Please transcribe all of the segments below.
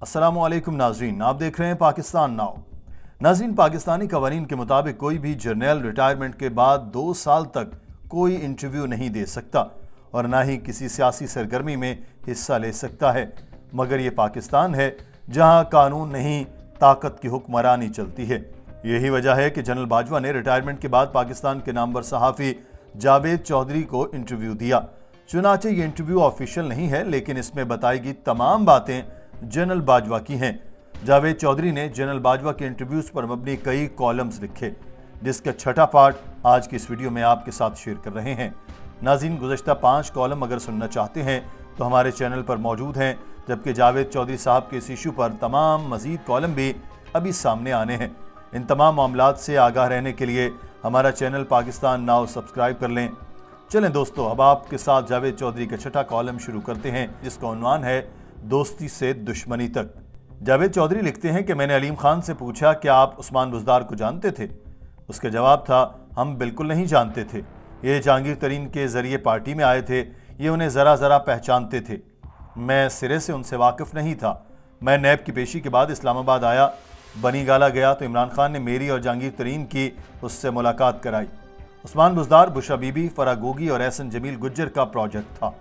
अस्सलामुअलैकुम नाजरीन, आप देख रहे हैं पाकिस्तान नाउ। नाजरीन, पाकिस्तानी कवानीन के मुताबिक कोई भी जर्नल रिटायरमेंट के बाद 2 साल तक कोई इंटरव्यू नहीं दे सकता और ना ही किसी सियासी सरगर्मी में हिस्सा ले सकता है। मगर ये पाकिस्तान है जहां कानून नहीं, ताकत की हुक्मरानी चलती है। यही वजह है कि जनरल बाजवा ने रिटायरमेंट के बाद पाकिस्तान के नामवर सहाफ़ी जावेद चौधरी को इंटरव्यू दिया। चुनाचे ये इंटरव्यू ऑफिशियल नहीं है, लेकिन इसमें बताई गई तमाम बातें जनरल बाजवा की हैं। जावेद चौधरी ने जनरल बाजवा के इंटरव्यूज पर मबनी कई कॉलम्स लिखे, जिसका छठा पार्ट आज की इस वीडियो में आपके साथ शेयर कर रहे हैं। नाज़रीन, गुज़श्ता 5 कॉलम अगर सुनना चाहते हैं तो हमारे चैनल पर मौजूद हैं, जबकि जावेद चौधरी साहब के इस इशू पर तमाम मज़ीद कॉलम भी अभी सामने आने हैं। इन तमाम मामलात से आगाह रहने के लिए हमारा चैनल पाकिस्तान नाउ सब्सक्राइब कर लें। चलें दोस्तों, अब आपके साथ जावेद चौधरी का छठा कॉलम शुरू करते हैं, जिसका उन्वान है दोस्ती से दुश्मनी तक। जावेद चौधरी लिखते हैं कि मैंने अलीम खान से पूछा, क्या आप उस्मान बुज़दार को जानते थे? उसका जवाब था, हम बिल्कुल नहीं जानते थे। ये जहांगीर तरीन के ज़रिए पार्टी में आए थे, ये उन्हें ज़रा ज़रा पहचानते थे। मैं सिरे से उनसे वाकिफ़ नहीं था। मैं नैब की पेशी के बाद इस्लामाबाद आया, बनी गाला गया तो इमरान खान ने मेरी और जहांगीर तरीन की उससे मुलाकात कराई। उस्मान बुज़दार, बुशरा बीबी, फराह गोगी और एहसन जमील गुज्जर का प्रोजेक्ट था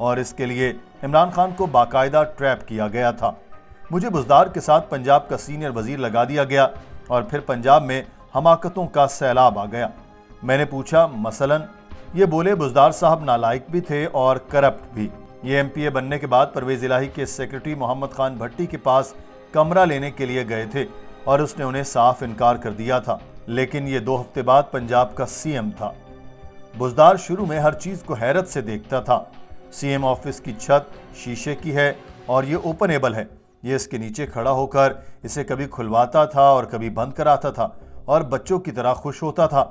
और इसके लिए इमरान खान को बाकायदा ट्रैप किया गया था। मुझे बुज़दार के साथ पंजाब का सीनियर वजीर लगा दिया गया और फिर पंजाब में हमाकतों का सैलाब आ गया। मैंने पूछा, मसलन? ये बोले, बुज़दार साहब नालायक भी थे और करप्ट भी। ये MPA बनने के बाद परवेज़ इलाही के सेक्रेटरी मोहम्मद खान भट्टी के पास कमरा लेने के लिए गए थे और उसने उन्हें साफ इनकार कर दिया था, लेकिन ये 2 हफ्ते बाद पंजाब का CM था। बुज़दार शुरू में हर चीज़ को हैरत से देखता था। CM ऑफिस की छत शीशे की है और ये ओपनेबल है। ये इसके नीचे खड़ा होकर इसे कभी खुलवाता था और कभी बंद कराता था और बच्चों की तरह खुश होता था।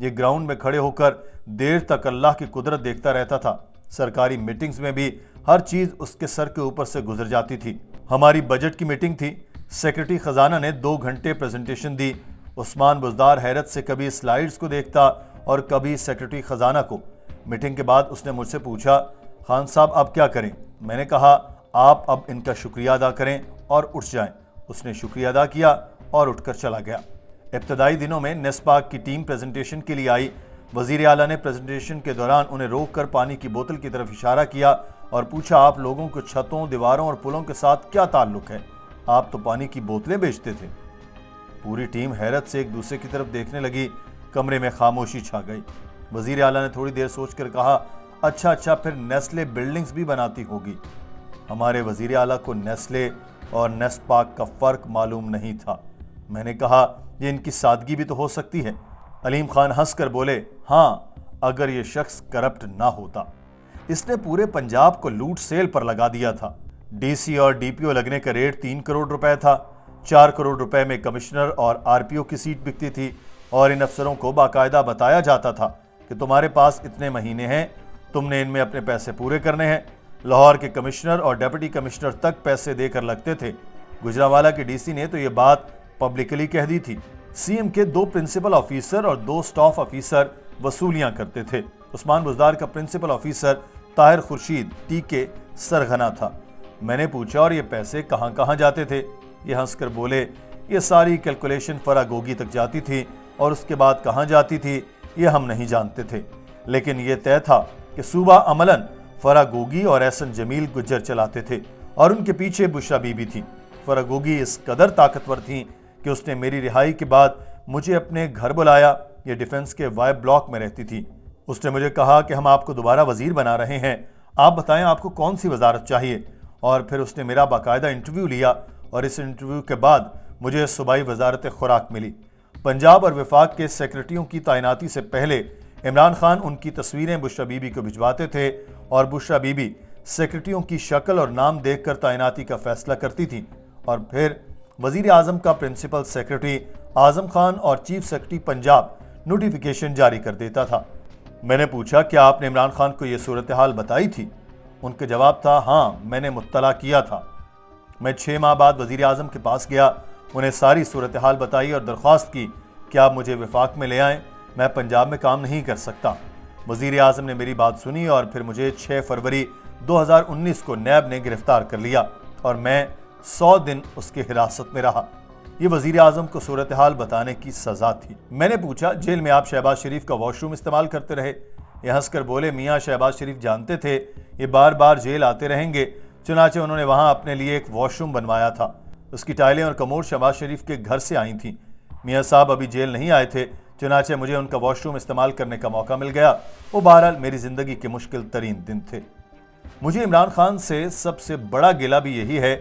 ये ग्राउंड में खड़े होकर देर तक अल्लाह की कुदरत देखता रहता था। सरकारी मीटिंग्स में भी हर चीज़ उसके सर के ऊपर से गुजर जाती थी। हमारी बजट की मीटिंग थी, सेक्रेटरी खजाना ने 2 घंटे प्रेजेंटेशन दी। उस्मान बुज़दार हैरत से कभी स्लाइड्स को देखता और कभी सेक्रेटरी खजाना को। मीटिंग के बाद उसने मुझसे पूछा, खान साहब अब क्या करें? मैंने कहा, आप अब इनका शुक्रिया अदा करें और उठ जाएं। उसने शुक्रिया अदा किया और उठकर चला गया। इब्तदाई दिनों में नेस्पाक की टीम प्रेजेंटेशन के लिए आई। वजीर आला ने प्रेजेंटेशन के दौरान उन्हें रोककर पानी की बोतल की तरफ इशारा किया और पूछा, आप लोगों को छतों, दीवारों और पुलों के साथ क्या ताल्लुक है? आप तो पानी की बोतलें बेचते थे। पूरी टीम हैरत से एक दूसरे की तरफ देखने लगी। कमरे में खामोशी छा गई। वजीर आला ने थोड़ी देर सोचकर कहा, अच्छा, फिर नेस्ले बिल्डिंग्स भी बनाती होगी। हमारे वजीर आला को नेस्ले और नेस्पाक का फ़र्क मालूम नहीं था। मैंने कहा, ये इनकी सादगी भी तो हो सकती है। अलीम खान हंसकर बोले, हाँ, अगर ये शख्स करप्ट ना होता। इसने पूरे पंजाब को लूट सेल पर लगा दिया था। DC और DPO लगने का रेट 3 करोड़ रुपए था। 4 करोड़ रुपए में कमिश्नर और RPO की सीट बिकती थी और इन अफसरों को बाकायदा बताया जाता था कि तुम्हारे पास इतने महीने हैं, तुमने इनमें अपने पैसे पूरे करने हैं। लाहौर के कमिश्नर और डेप्यूटी कमिश्नर तक पैसे देकर लगते थे। गुजरावाला के DC ने तो ये बात पब्लिकली कह दी थी। CM के 2 प्रिंसिपल ऑफिसर और 2 स्टाफ ऑफिसर वसूलियां करते थे। उस्मान बुज़दार का principal officer Tahir Khurshid TK सरगना था। मैंने पूछा, और ये पैसे कहाँ कहाँ जाते थे? ये हंसकर बोले, ये सारी कैलकुलेशन फराह गोगी तक जाती थी और उसके बाद कहाँ जाती थी ये हम नहीं जानते थे, लेकिन ये तय था कि सूबा अमलन फराह गोगी और एहसन जमील गुज्जर चलाते थे और उनके पीछे बुशरा बीबी थी। फराह गोगी इस कदर ताकतवर थी कि उसने मेरी रिहाई के बाद मुझे अपने घर बुलाया। ये डिफेंस के वाई ब्लॉक में रहती थी। उसने मुझे कहा कि हम आपको दोबारा वजीर बना रहे हैं, आप बताएं आपको कौन सी वजारत चाहिए। और फिर उसने मेरा बाकायदा इंटरव्यू लिया और इस इंटरव्यू के बाद मुझे सूबाई वजारत खुराक मिली। पंजाब और वफाक के सेक्रेटरियों की तैनाती से पहले इमरान खान उनकी तस्वीरें बुशरा बीबी को भिजवाते थे और बुशरा बीबी सेक्रेटरियों की शक्ल और नाम देखकर तैनाती का फैसला करती थी और फिर वजीर आजम का प्रिंसिपल सेक्रेटरी आजम खान और चीफ सेक्रेटरी पंजाब नोटिफिकेशन जारी कर देता था। मैंने पूछा, क्या आपने इमरान खान को यह सूरत हाल बताई थी? उनका जवाब था, हाँ, मैंने मुत्तला किया था। मैं 6 माह बाद वजीर आजम के पास गया, उन्हें सारी सूरत हाल बताई और दरख्वास्त की कि आप मुझे वफाक में ले आएँ, मैं पंजाब में काम नहीं कर सकता। वजीर आजम ने मेरी बात सुनी और फिर मुझे 6 फरवरी 2019 को नैब ने गिरफ्तार कर लिया और मैं 100 दिन उसके हिरासत में रहा। ये वजीर आजम को सूरत हाल बताने की सजा थी। मैंने पूछा, जेल में आप शहबाज शरीफ का वॉशरूम इस्तेमाल करते रहे? ये हंसकर बोले, मियाँ शहबाज शरीफ जानते थे ये बार बार जेल आते रहेंगे, चुनाचे उन्होंने वहां अपने लिए एक वॉशरूम बनवाया था। उसकी टाइलें और कमोड शहबाज शरीफ के घर से आई थी। मियाँ साहब अभी जेल नहीं आए थे, चुनाचे मुझे उनका वॉशरूम इस्तेमाल करने का मौका मिल गया। वो बहरहाल मेरी जिंदगी के मुश्किल तरीन दिन थे। मुझे इमरान खान से सबसे बड़ा गिला भी यही है,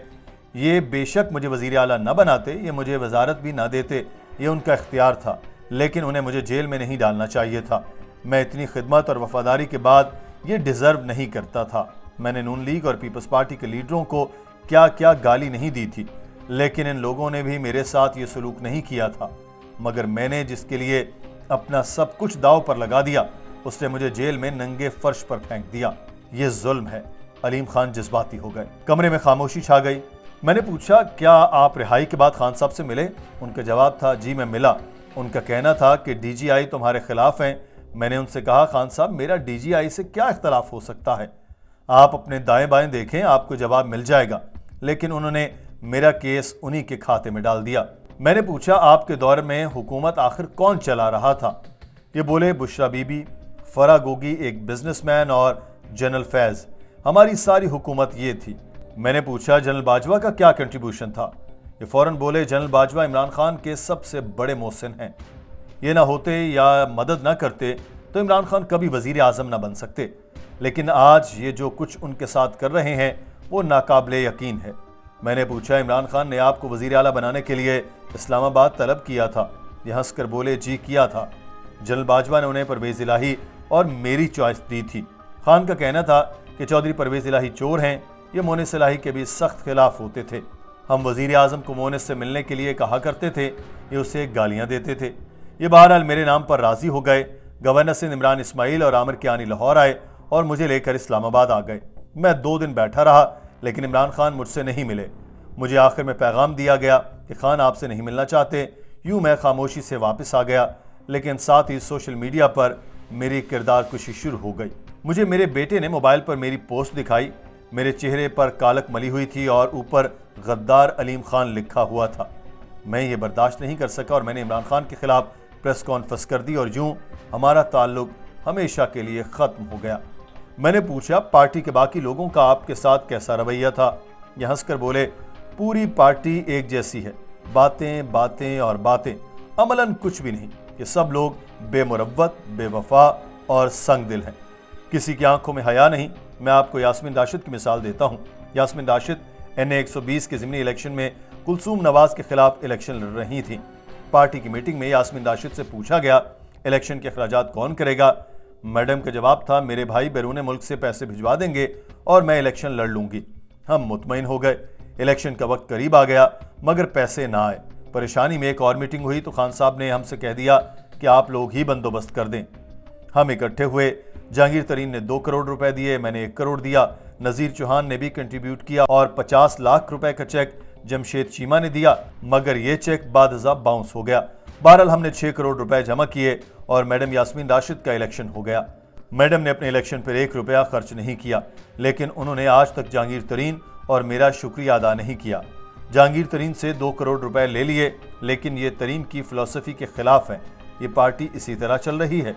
ये बेशक मुझे वजीर आला न बनाते, ये मुझे वजारत भी ना देते, ये उनका इख्तियार था, लेकिन उन्हें मुझे जेल में नहीं डालना चाहिए था। मैं इतनी खिदमत और वफादारी के बाद ये डिज़र्व नहीं करता था। मैंने नून लीग और पीपल्स पार्टी के लीडरों को क्या क्या गाली नहीं दी थी, लेकिन इन लोगों ने भी मेरे साथ ये सलूक नहीं किया था। मगर मैंने जिसके लिए अपना सब कुछ दाव पर लगा दिया, उसने मुझे जेल में नंगे फर्श पर फेंक दिया। ये जुल्म है। अलीम खान जज्बाती हो गए। कमरे में खामोशी छा गई। मैंने पूछा, क्या आप रिहाई के बाद खान साहब से मिले? उनका जवाब था, जी मैं मिला। उनका कहना था कि DGI तुम्हारे खिलाफ हैं। मैंने उनसे कहा, खान साहब मेरा DGI से क्या इख्तलाफ हो सकता है? आप अपने दाएं बाएं देखें, आपको जवाब मिल जाएगा। लेकिन उन्होंने मेरा केस उन्हीं के खाते में डाल दिया। मैंने पूछा, आपके दौर में हुकूमत आखिर कौन चला रहा था? ये बोले, बुशरा बीबी, फरा गोगी एक बिजनेसमैन और जनरल फैज, हमारी सारी हुकूमत ये थी। मैंने पूछा, जनरल बाजवा का क्या कंट्रीब्यूशन था? ये फौरन बोले, जनरल बाजवा इमरान खान के सबसे बड़े मोहसिन हैं। ये ना होते या मदद ना करते तो इमरान खान कभी वजीर आजम ना बन सकते। लेकिन आज ये जो कुछ उनके साथ कर रहे हैं वो नाकाबिले यकीन है। मैंने पूछा, इमरान खान ने आपको वजीर आला बनाने के लिए इस्लामाबाद तलब किया था? ये हंसकर बोले, जी किया था। जनरल बाजवा ने उन्हें परवेज इलाही और मेरी चॉइस दी थी। खान का कहना था कि चौधरी परवेज इलाही चोर हैं। ये मोनिस इलाही के भी सख्त खिलाफ होते थे। हम वजीर आजम को मोनिस से मिलने के लिए कहा करते थे, ये उसे गालियां देते थे। ये बहरहाल मेरे नाम पर राजी हो गए। गवर्नर सिंध इमरान इस्माइल और आमिर कियानी लाहौर आए और मुझे लेकर इस्लामाबाद आ गए। मैं 2 दिन बैठा रहा, लेकिन इमरान खान मुझसे नहीं मिले। मुझे आखिर में पैगाम दिया गया कि खान आपसे नहीं मिलना चाहते। यूं मैं खामोशी से वापस आ गया, लेकिन साथ ही सोशल मीडिया पर मेरी किरदार कुशी शुरू हो गई। मुझे मेरे बेटे ने मोबाइल पर मेरी पोस्ट दिखाई। मेरे चेहरे पर कालक मली हुई थी और ऊपर गद्दार अलीम खान लिखा हुआ था। मैं ये बर्दाश्त नहीं कर सका और मैंने इमरान खान के खिलाफ प्रेस कॉन्फ्रेंस कर दी और यूं हमारा ताल्लुक हमेशा के लिए खत्म हो गया। मैंने पूछा, पार्टी के बाकी लोगों का आपके साथ कैसा रवैया था? ये हंसकर बोले, पूरी पार्टी एक जैसी है, बातें बातें और बातें, अमलन कुछ भी नहीं। ये सब लोग बेमुरव्वत, बेवफा और संग दिल हैं। किसी की आंखों में हया नहीं। मैं आपको यास्मीन राशिद की मिसाल देता हूँ। यास्मीन राशिद NA 120 के ज़िमनी इलेक्शन में कुलसूम नवाज के खिलाफ इलेक्शन लड़ रही थी। पार्टी की मीटिंग में यास्मीन राशिद से पूछा गया, इलेक्शन के अखराजात कौन करेगा? मैडम का जवाब था, मेरे भाई बैरून मुल्क से पैसे भिजवा देंगे और मैं इलेक्शन लड़ लूंगी। हम मुतमईन हो गए। इलेक्शन का वक्त करीब आ गया, मगर पैसे ना आए। परेशानी में एक और मीटिंग हुई तो खान साहब ने हमसे कह दिया कि आप लोग ही बंदोबस्त कर दें। हम इकट्ठे हुए। जहांगीर तरीन ने 2 करोड़ रुपए दिए, मैंने 1 करोड़ दिया। नजीर चौहान ने भी कंट्रीब्यूट किया और 50 लाख रुपए का चेक जमशेद चीमा ने दिया, मगर यह चेक बादजा बाउंस हो गया। बहरहाल हमने 6 करोड़ रुपए जमा किए और मैडम यास्मीन राशिद का इलेक्शन हो गया। मैडम ने अपने इलेक्शन पर 1 रुपया खर्च नहीं किया, लेकिन उन्होंने आज तक जहांगीर तरीन और मेरा शुक्रिया अदा नहीं किया। जहांगीर तरीन से 2 करोड़ रुपए ले लिए, लेकिन ये तरीन की फिलॉसफी के खिलाफ है। ये पार्टी इसी तरह चल रही है।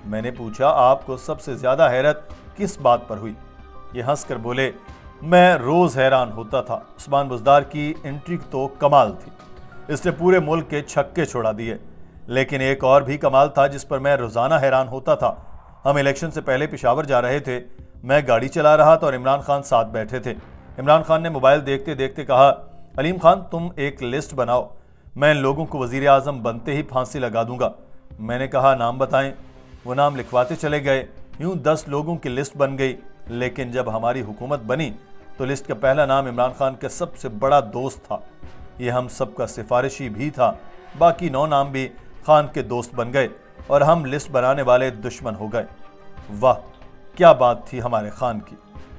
मैंने पूछा, आपको सबसे ज्यादा हैरत किस बात पर हुई? ये हंसकर बोले, मैं रोज हैरान होता था। उस्मान बुज़दार की एंट्री तो कमाल थी, इसने पूरे मुल्क के छक्के छोड़ा दिए। लेकिन एक और भी कमाल था जिस पर मैं रोजाना हैरान होता था। हम इलेक्शन से पहले पेशावर जा रहे थे। मैं गाड़ी चला रहा था और इमरान खान साथ बैठे थे। इमरान खान ने मोबाइल देखते देखते कहा, अलीम खान तुम एक लिस्ट बनाओ, मैं इन लोगों को वजीर आजम बनते ही फांसी लगा दूंगा। मैंने कहा, नाम बताएं। वो नाम लिखवाते चले गए। यूं 10 लोगों की लिस्ट बन गई। लेकिन जब हमारी हुकूमत बनी तो लिस्ट का पहला नाम इमरान खान का सबसे बड़ा दोस्त था। ये हम सबका सिफारिशी भी था। बाकी 9 नाम भी खान के दोस्त बन गए और हम लिस्ट बनाने वाले दुश्मन हो गए। वाह क्या बात थी हमारे खान की।